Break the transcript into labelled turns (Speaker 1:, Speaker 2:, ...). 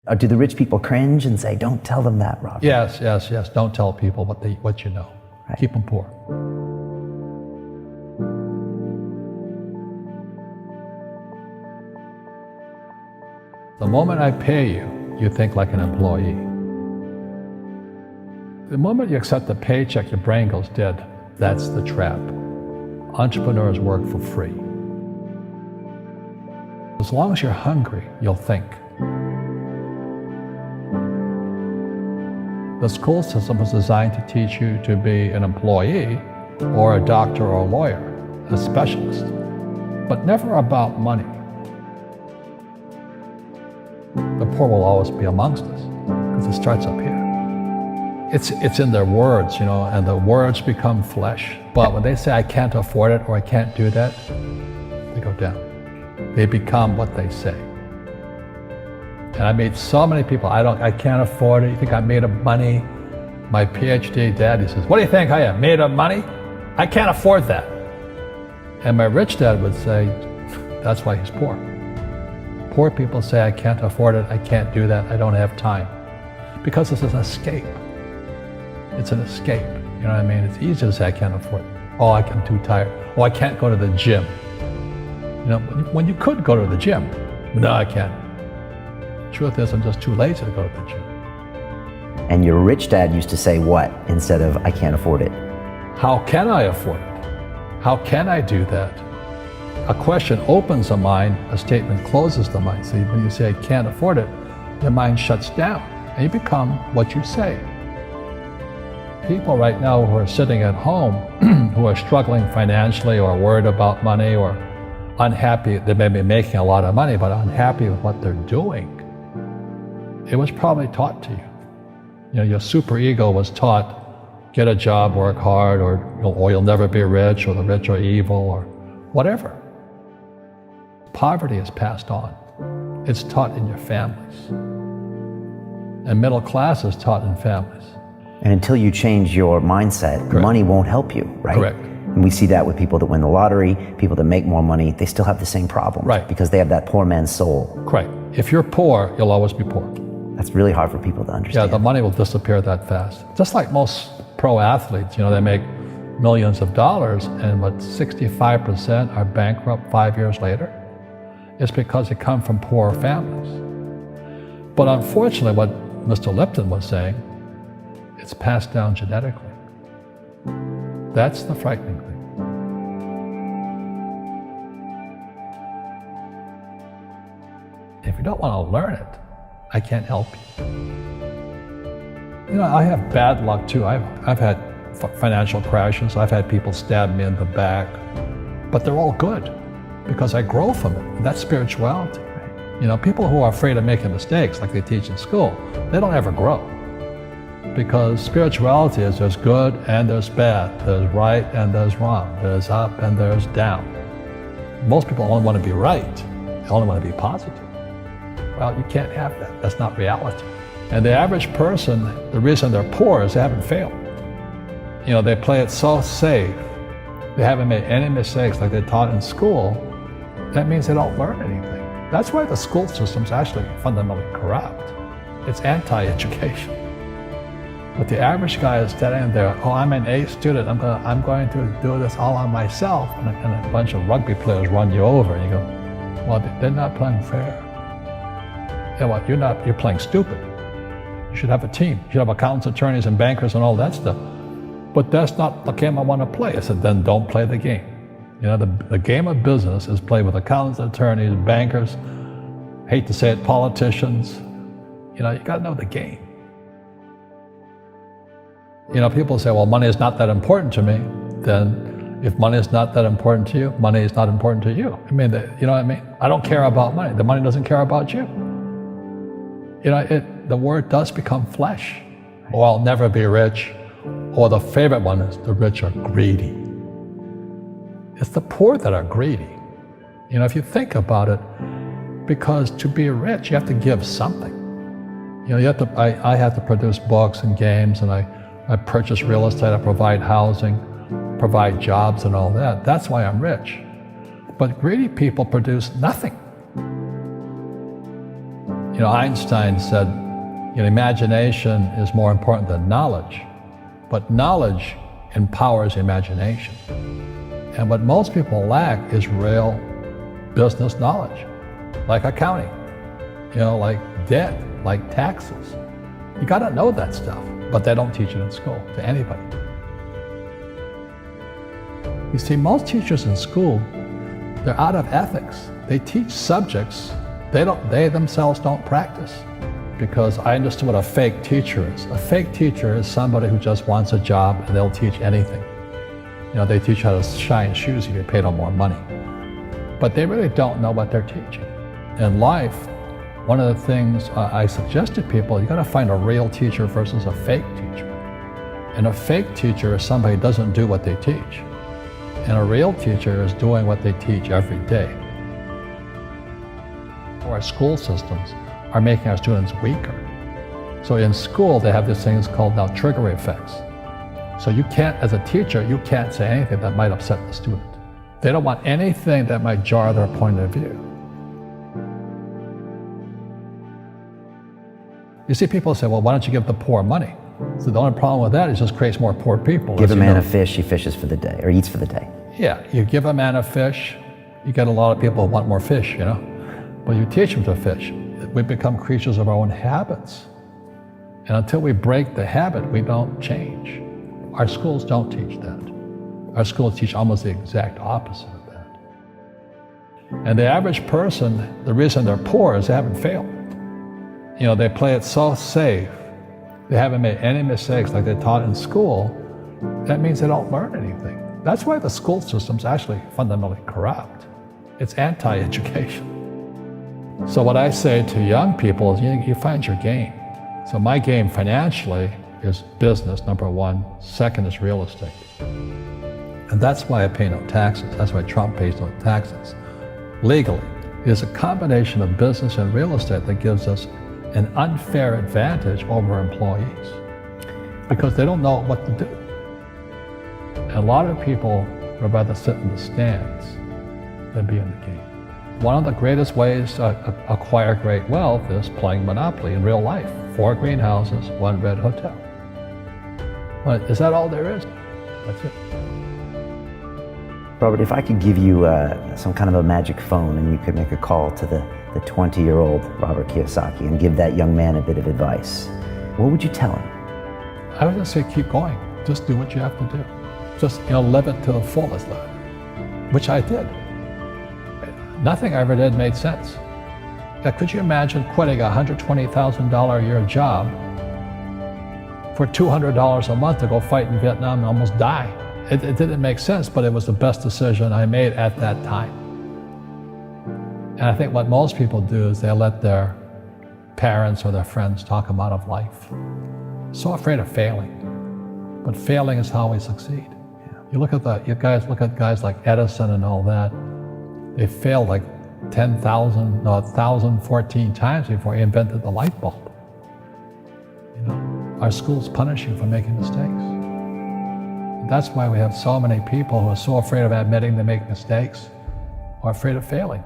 Speaker 1: Or do the rich people cringe and say, don't tell them that, Robert?
Speaker 2: Yes. Don't tell people what you know.
Speaker 1: Right.
Speaker 2: Keep them poor. The moment I pay you, you think like an employee. The moment you accept the paycheck, your brain goes dead. That's the trap. Entrepreneurs work for free. As long as you're hungry, you'll think. The school system was designed to teach you to be an employee or a doctor or a lawyer, a specialist, but never about money. The poor will always be amongst us because it starts up here. It's in their words, and the words become flesh. But when they say, I can't afford it or I can't do that, they go down. They become what they say. And I meet so many people, I can't afford it. You think I'm made of money? My PhD dad, he says, what do you think I am, made of money? I can't afford that. And my rich dad would say, that's why he's poor. Poor people say, I can't afford it, I can't do that, I don't have time. Because it's an escape. It's an escape, you know what I mean? It's easy to say, I can't afford it. Oh, I'm too tired. Oh, I can't go to the gym. When you could go to the gym. No, I can't. Truth is, I'm just too lazy to go to the gym.
Speaker 1: And your rich dad used to say what instead of, I can't afford it?
Speaker 2: How can I afford it? How can I do that? A question opens the mind, a statement closes the mind. So when you say, I can't afford it, your mind shuts down and you become what you say. People right now who are sitting at home, who are struggling financially or worried about money or unhappy, they may be making a lot of money, but unhappy with what they're doing. It was probably taught to you. Your superego was taught, get a job, work hard, or you'll never be rich, or the rich are evil, or whatever. Poverty is passed on. It's taught in your families. And middle class is taught in families.
Speaker 1: And until you change your mindset,
Speaker 2: Correct.
Speaker 1: Money won't help you, right?
Speaker 2: Correct.
Speaker 1: And we see that with people that win the lottery, people that make more money, they still have the same problem.
Speaker 2: Right.
Speaker 1: Because they have that poor man's soul.
Speaker 2: Right. If you're poor, you'll always be poor.
Speaker 1: That's really hard for people to understand.
Speaker 2: Yeah, the money will disappear that fast. Just like most pro athletes, they make millions of dollars, and 65% are bankrupt 5 years later. It's because they come from poor families. But unfortunately, what Mr. Lipton was saying, it's passed down genetically. That's the frightening thing. If you don't want to learn it, I can't help you. I have bad luck too. I've had financial crashes. I've had people stab me in the back, but they're all good because I grow from it. And that's spirituality. People who are afraid of making mistakes, like they teach in school, they don't ever grow. Because spirituality is there's good and there's bad, there's right and there's wrong, there's up and there's down. Most people only want to be right, they only want to be positive. Well, you can't have that, that's not reality. And the average person, the reason they're poor is they haven't failed. They play it so safe, they haven't made any mistakes like they taught in school. That means they don't learn anything. That's why the school system's actually fundamentally corrupt. It's anti-education. But the average guy is standing there, oh, I'm an A student, I'm going to do this all on myself. And a bunch of rugby players run you over, and you go, well, they're not playing fair. Yeah, well, you're playing stupid. You should have a team. You should have accountants, attorneys, and bankers and all that stuff. But that's not the game I want to play. I said, then don't play the game. The game of business is played with accountants, attorneys, bankers, hate to say it, politicians. You got to know the game. People say, well, money is not that important to me. Then if money is not that important to you, money is not important to you. You know what I mean? I don't care about money. The money doesn't care about you. The word does become flesh. Oh, I'll never be rich. Or the favorite one is the rich are greedy. It's the poor that are greedy. If you think about it, because to be rich, you have to give something. I have to produce books and games, and I purchase real estate, I provide housing, provide jobs and all that. That's why I'm rich. But greedy people produce nothing. You know, Einstein said, you know, imagination is more important than knowledge, but knowledge empowers imagination. And what most people lack is real business knowledge, like accounting, you know, like debt, like taxes. You gotta know that stuff, but they don't teach it in school to anybody. You see, most teachers in school, they're out of ethics. They teach subjects they themselves don't practice. Because I understood what a fake teacher is. A fake teacher is somebody who just wants a job and they'll teach anything. You know, they teach how to shine shoes if you pay them more money. But they really don't know what they're teaching. In life, one of the things I suggest to people, you gotta find a real teacher versus a fake teacher. And a fake teacher is somebody who doesn't do what they teach. And a real teacher is doing what they teach every day. Our school systems are making our students weaker. So in school, they have these things called now trigger effects. So you can't, as a teacher, you can't say anything that might upset the student. They don't want anything that might jar their point of view. You see people say, well, why don't you give the poor money? So the only problem with that is it just creates more poor people.
Speaker 1: Give a man a fish, he fishes for the day, or eats for the day.
Speaker 2: Yeah, you give a man a fish, you get a lot of people who want more fish, you know? But you teach them to fish. We become creatures of our own habits. And until we break the habit, we don't change. Our schools don't teach that. Our schools teach almost the exact opposite of that. And the average person, the reason they're poor is they haven't failed. You know, they play it so safe. They haven't made any mistakes like they taught in school. That means they don't learn anything. That's why the school system's actually fundamentally corrupt. It's anti-education. So what I say to young people is you find your game. So my game financially is business, number one. Second is real estate. And that's why I pay no taxes. That's why Trump pays no taxes. Legally, it is a combination of business and real estate that gives us an unfair advantage over employees because they don't know what to do. And a lot of people would rather sit in the stands than be in the game. One of the greatest ways to acquire great wealth is playing Monopoly in real life. 4 greenhouses, 1 red hotel. But is that all there is? That's it.
Speaker 1: Robert, if I could give you some kind of a magic phone and you could make a call to the 20-year-old Robert Kiyosaki and give that young man a bit of advice, what would you tell him?
Speaker 2: I would just say keep going. Just do what you have to do. Just, you know, live it to the fullest, which I did. Nothing I ever did made sense. Now, could you imagine quitting a $120,000 a year job for $200 a month to go fight in Vietnam and almost die? It didn't make sense, but it was the best decision I made at that time. And I think what most people do is they let their parents or their friends talk them out of life. So afraid of failing. But failing is how we succeed. You look at guys like Edison and all that. They failed like 1,014 times before he invented the light bulb. You know, our schools punish you for making mistakes. And that's why we have so many people who are so afraid of admitting they make mistakes or afraid of failing.